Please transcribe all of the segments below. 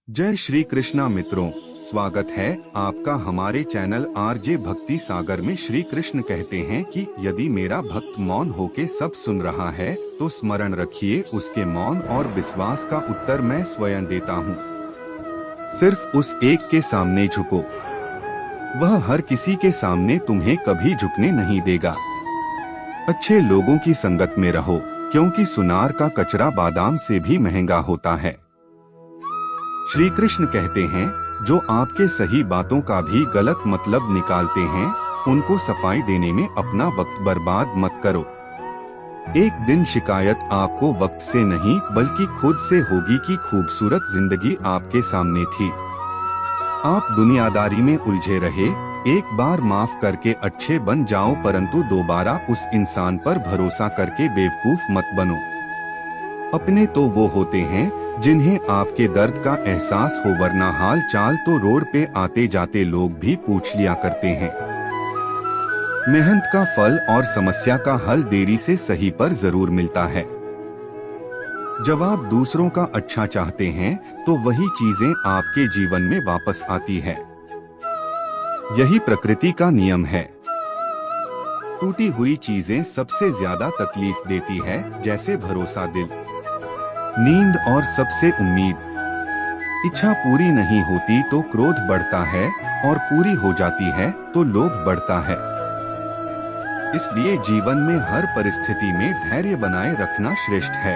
जय श्री कृष्णा मित्रों, स्वागत है आपका हमारे चैनल आरजे भक्ति सागर में। श्री कृष्ण कहते हैं कि यदि मेरा भक्त मौन होके सब सुन रहा है तो स्मरण रखिए, उसके मौन और विश्वास का उत्तर मैं स्वयं देता हूँ। सिर्फ उस एक के सामने झुको, वह हर किसी के सामने तुम्हें कभी झुकने नहीं देगा। अच्छे लोगों की संगत में रहो, क्योंकि सुनार का कचरा बादाम से भी महंगा होता है। श्री कृष्ण कहते हैं, जो आपके सही बातों का भी गलत मतलब निकालते हैं, उनको सफाई देने में अपना वक्त बर्बाद मत करो। एक दिन शिकायत आपको वक्त से नहीं बल्कि खुद से होगी कि खूबसूरत जिंदगी आपके सामने थी। आप दुनियादारी में उलझे रहे, एक बार माफ करके अच्छे बन जाओ, परंतु दोबारा उस इंसान पर भरोसा करके बेवकूफ मत बनो। अपने तो वो होते हैं जिन्हें आपके दर्द का एहसास हो, वरना हाल चाल तो रोड पे आते जाते लोग भी पूछ लिया करते हैं। मेहनत का फल और समस्या का हल देरी से सही पर जरूर मिलता है। जब आप दूसरों का अच्छा चाहते हैं तो वही चीजें आपके जीवन में वापस आती है। यही प्रकृति का नियम है। टूटी हुई चीजें सबसे ज्यादा तकलीफ देती है, जैसे भरोसा, दिल, नींद और सबसे उम्मीद। इच्छा पूरी नहीं होती तो क्रोध बढ़ता है, और पूरी हो जाती है तो लोभ बढ़ता है। इसलिए जीवन में हर परिस्थिति में धैर्य बनाए रखना श्रेष्ठ है।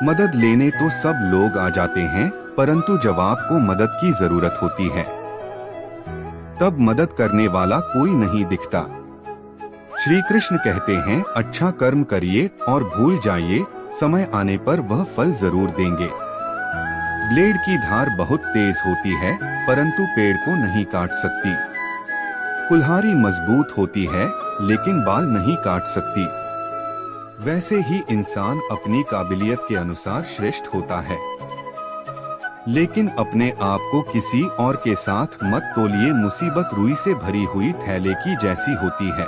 मदद लेने तो सब लोग आ जाते हैं, परंतु जब आपको मदद की जरूरत होती है तब मदद करने वाला कोई नहीं दिखता। श्री कृष्ण कहते हैं, अच्छा कर्म करिए और भूल जाइए, समय आने पर वह फल जरूर देंगे। ब्लेड की धार बहुत तेज होती है, परंतु पेड़ को नहीं काट सकती। कुल्हाड़ी मजबूत होती है, लेकिन बाल नहीं काट सकती। वैसे ही इंसान अपनी काबिलियत के अनुसार श्रेष्ठ होता है। लेकिन अपने आप को किसी और के साथ मत तोलिए, मुसीबत रुई से भरी हुई थैले की जैसी होती है।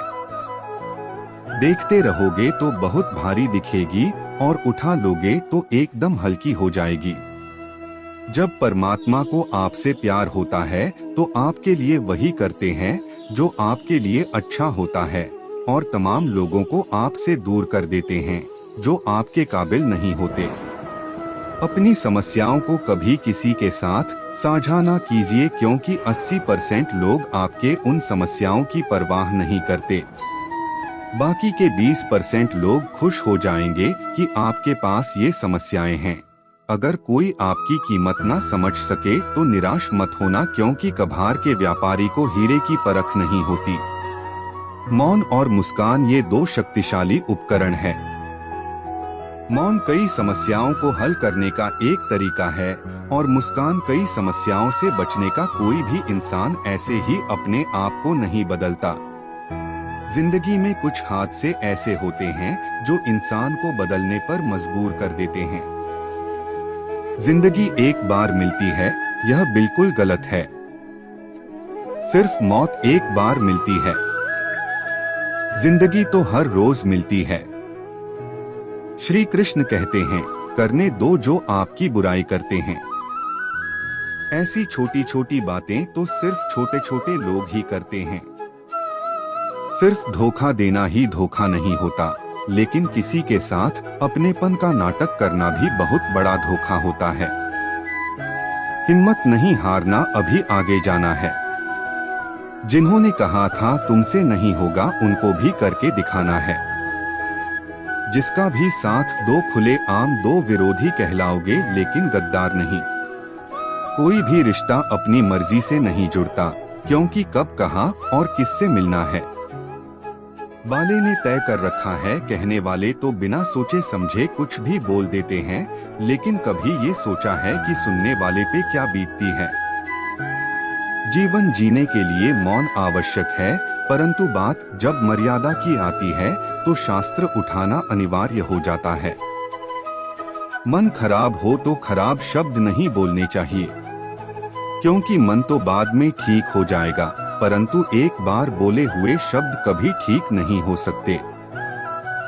देखते रहोगे तो बहुत भारी दिखेगी और उठा लोगे तो एकदम हल्की हो जाएगी। जब परमात्मा को आपसे प्यार होता है तो आपके लिए वही करते हैं जो आपके लिए अच्छा होता है, और तमाम लोगों को आपसे दूर कर देते हैं जो आपके काबिल नहीं होते। अपनी समस्याओं को कभी किसी के साथ साझा ना कीजिए, क्योंकि 80% लोग आपके उन समस्याओं की परवाह नहीं करते। बाकी के 20% लोग खुश हो जाएंगे कि आपके पास ये समस्याएं हैं। अगर कोई आपकी कीमत ना समझ सके तो निराश मत होना, क्योंकि कभार के व्यापारी को हीरे की परख नहीं होती। मौन और मुस्कान ये दो शक्तिशाली उपकरण है। मौन कई समस्याओं को हल करने का एक तरीका है, और मुस्कान कई समस्याओं से बचने का। कोई भी इंसान ऐसे ही अपने आप को नहीं बदलता। जिंदगी में कुछ हादसे ऐसे होते हैं जो इंसान को बदलने पर मजबूर कर देते हैं। जिंदगी एक बार मिलती है, यह बिल्कुल गलत है। सिर्फ मौत एक बार मिलती है। जिंदगी तो हर रोज मिलती है। श्री कृष्ण कहते हैं, करने दो जो आपकी बुराई करते हैं। ऐसी छोटी छोटी बातें तो सिर्फ छोटे छोटे लोग ही करते हैं। सिर्फ धोखा देना ही धोखा नहीं होता, लेकिन किसी के साथ अपनेपन का नाटक करना भी बहुत बड़ा धोखा होता है। हिम्मत नहीं हारना, अभी आगे जाना है। जिन्होंने कहा था तुमसे नहीं होगा, उनको भी करके दिखाना है। जिसका भी साथ दो खुले आम, दो विरोधी कहलाओगे, लेकिन गद्दार नहीं। कोई भी रिश्ता अपनी मर्जी से नहीं जुड़ता, क्योंकि कब, कहाँ और किससे मिलना है वाले ने तय कर रखा है। कहने वाले तो बिना सोचे समझे कुछ भी बोल देते हैं, लेकिन कभी ये सोचा है कि सुनने वाले पे क्या बीतती है। जीवन जीने के लिए मौन आवश्यक है, परंतु बात जब मर्यादा की आती है तो शास्त्र उठाना अनिवार्य हो जाता है। मन खराब हो तो खराब शब्द नहीं बोलने चाहिए, क्योंकि मन तो बाद में ठीक हो जाएगा, परंतु एक बार बोले हुए शब्द कभी ठीक नहीं हो सकते।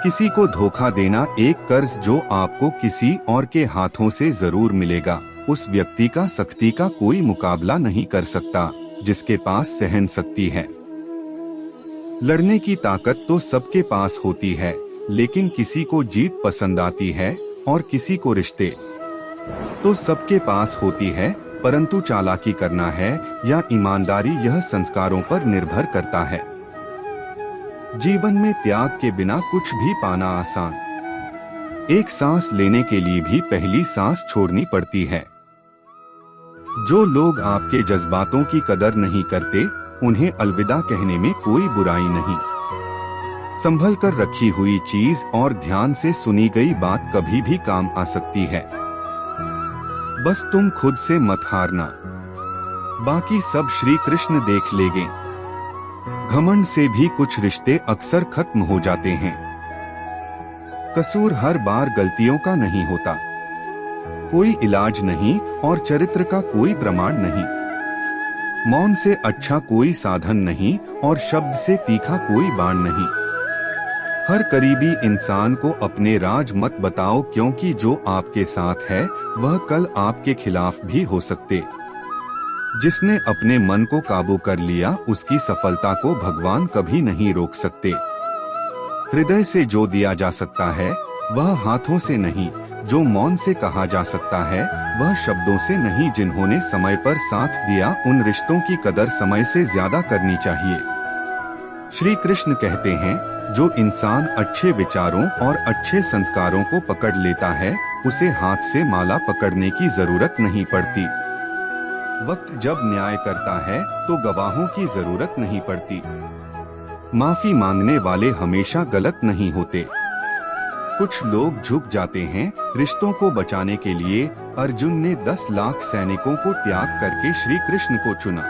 किसी को धोखा देना एक कर्ज जो आपको किसी और के हाथों से जरूर मिलेगा। उस व्यक्ति का सख्ती का कोई मुकाबला नहीं कर सकता जिसके पास सहन शक्ति है। लड़ने की ताकत तो सबके पास होती है, लेकिन किसी को जीत पसंद आती है और किसी को रिश्ते तो सबके पास होती है, परंतु चालाकी करना है या ईमानदारी यह संस्कारों पर निर्भर करता है। जीवन में त्याग के बिना कुछ भी पाना आसान। एक सांस लेने के लिए भी पहली सांस छोड़नी पड़ती है। जो लोग आपके जज्बातों की कदर नहीं करते, उन्हें अलविदा कहने में कोई बुराई नहीं। संभल कर रखी हुई चीज और ध्यान से सुनी गई बात कभी भी काम आ सकती है। बस तुम खुद से मत हारना, बाकी सब श्री कृष्ण देख लेंगे। घमंड से भी कुछ रिश्ते अक्सर खत्म हो जाते हैं। कसूर हर बार गलतियों का नहीं होता, कोई इलाज नहीं और चरित्र का कोई प्रमाण नहीं। मौन से अच्छा कोई साधन नहीं और शब्द से तीखा कोई बाण नहीं। हर करीबी इंसान को अपने राज मत बताओ, क्योंकि जो आपके साथ है वह कल आपके खिलाफ भी हो सकते। जिसने अपने मन को काबू कर लिया, उसकी सफलता को भगवान कभी नहीं रोक सकते। हृदय से जो दिया जा सकता है वह हाथों से नहीं, जो मौन से कहा जा सकता है वह शब्दों से नहीं। जिन्होंने समय पर साथ दिया, उन रिश्तों की कदर समय से ज्यादा करनी चाहिए। श्री कृष्ण कहते हैं, जो इंसान अच्छे विचारों और अच्छे संस्कारों को पकड़ लेता है, उसे हाथ से माला पकड़ने की जरूरत नहीं पड़ती। वक्त जब न्याय करता है तो गवाहों की जरूरत नहीं पड़ती। माफी मांगने वाले हमेशा गलत नहीं होते। कुछ लोग झुक जाते हैं रिश्तों को बचाने के लिए। अर्जुन ने 10 लाख सैनिकों को त्याग करके श्री कृष्ण को चुना।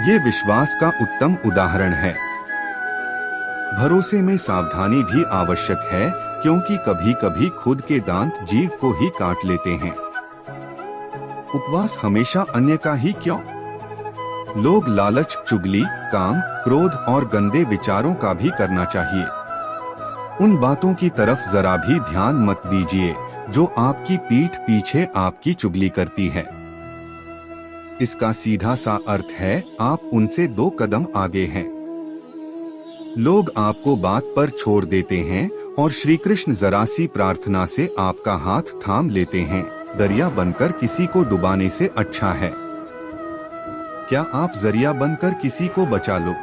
ये विश्वास का उत्तम उदाहरण है। भरोसे में सावधानी भी आवश्यक है, क्योंकि कभी कभी खुद के दांत जीभ को ही काट लेते हैं। उपवास हमेशा अन्य का ही क्यों? लोग लालच, चुगली, काम, क्रोध और गंदे विचारों का भी करना चाहिए। उन बातों की तरफ जरा भी ध्यान मत दीजिए जो आपकी पीठ पीछे आपकी चुगली करती है। इसका सीधा सा अर्थ है, आप उनसे 2 कदम आगे हैं। लोग आपको बात पर छोड़ देते हैं और श्री कृष्ण जरा सी प्रार्थना से आपका हाथ थाम लेते हैं। दरिया बनकर किसी को डुबाने से अच्छा है। क्या आप जरिया बनकर किसी को बचा लो?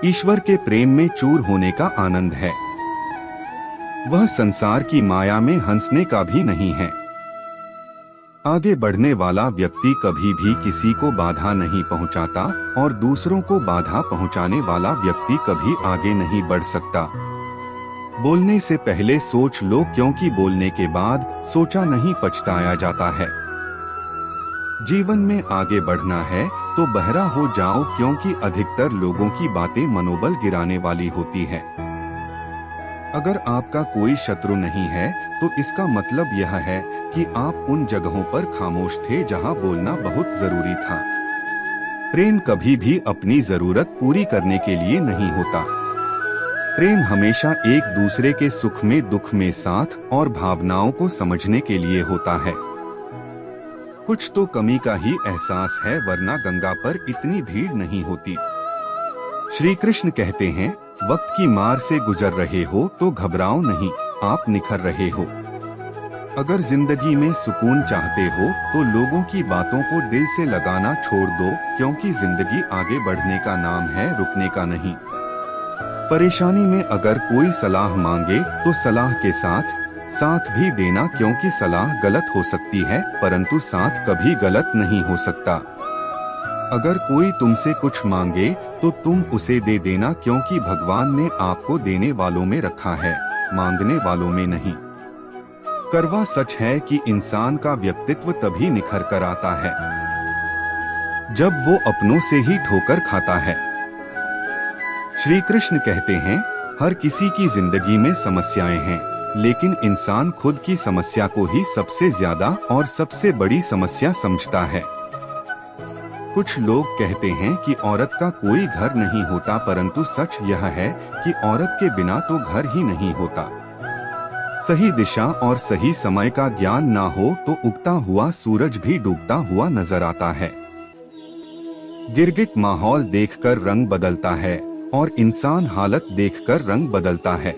ईश्वर के प्रेम में चूर होने का आनंद है। वह संसार की माया में हंसने का भी नहीं है। आगे बढ़ने वाला व्यक्ति कभी भी किसी को बाधा नहीं पहुंचाता और दूसरों को बाधा पहुंचाने वाला व्यक्ति कभी आगे नहीं बढ़ सकता। बोलने से पहले सोच लो, क्योंकि बोलने के बाद सोचा नहीं पछताया जाता है। जीवन में आगे बढ़ना है तो बहरा हो जाओ, क्योंकि अधिकतर लोगों की बातें मनोबल गिराने वाली होती है। अगर आपका कोई शत्रु नहीं है तो इसका मतलब यह है कि आप उन जगहों पर खामोश थे जहां बोलना बहुत जरूरी था। प्रेम कभी भी अपनी जरूरत पूरी करने के लिए नहीं होता। प्रेम हमेशा एक दूसरे के सुख में दुख में साथ और भावनाओं को समझने के लिए होता है। कुछ तो कमी का ही एहसास है, वरना गंगा पर इतनी भीड़ नहीं होती। श्री कृष्ण कहते हैं, वक्त की मार से गुजर रहे हो तो घबराओ नहीं, आप निखर रहे हो। अगर जिंदगी में सुकून चाहते हो तो लोगों की बातों को दिल से लगाना छोड़ दो, क्योंकि जिंदगी आगे बढ़ने का नाम है, रुकने का नहीं। परेशानी में अगर कोई सलाह मांगे तो सलाह के साथ भी देना, क्योंकि सलाह गलत हो सकती है परंतु साथ कभी गलत नहीं हो सकता। अगर कोई तुमसे कुछ मांगे तो तुम उसे दे देना, क्योंकि भगवान ने आपको देने वालों में रखा है, मांगने वालों में नहीं। कड़वा सच है कि इंसान का व्यक्तित्व तभी निखर कर आता है जब वो अपनों से ही ठोकर खाता है। श्री कृष्ण कहते हैं, हर किसी की जिंदगी में समस्याएं हैं, लेकिन इंसान खुद की समस्या को ही सबसे ज्यादा और सबसे बड़ी समस्या समझता है। कुछ लोग कहते हैं कि औरत का कोई घर नहीं होता, परंतु सच यह है कि औरत के बिना तो घर ही नहीं होता। सही दिशा और सही समय का ज्ञान ना हो तो उगता हुआ सूरज भी डूबता हुआ नजर आता है। गिरगिट माहौल देखकर रंग बदलता है और इंसान हालत देखकर रंग बदलता है।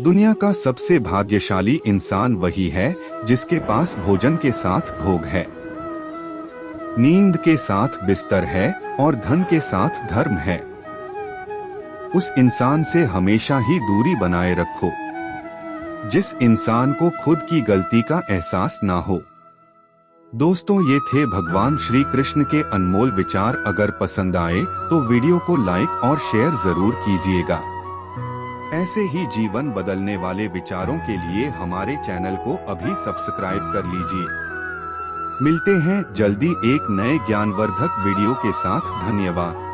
दुनिया का सबसे भाग्यशाली इंसान वही है जिसके पास भोजन के साथ भोग है, नींद के साथ बिस्तर है और धन के साथ धर्म है। उस इंसान से हमेशा ही दूरी बनाए रखो जिस इंसान को खुद की गलती का एहसास ना हो। दोस्तों, ये थे भगवान श्री कृष्ण के अनमोल विचार। अगर पसंद आए तो वीडियो को लाइक और शेयर जरूर कीजिएगा। ऐसे ही जीवन बदलने वाले विचारों के लिए हमारे चैनल को अभी सब्सक्राइब कर लीजिए। मिलते हैं जल्दी एक नए ज्ञानवर्धक वीडियो के साथ। धन्यवाद।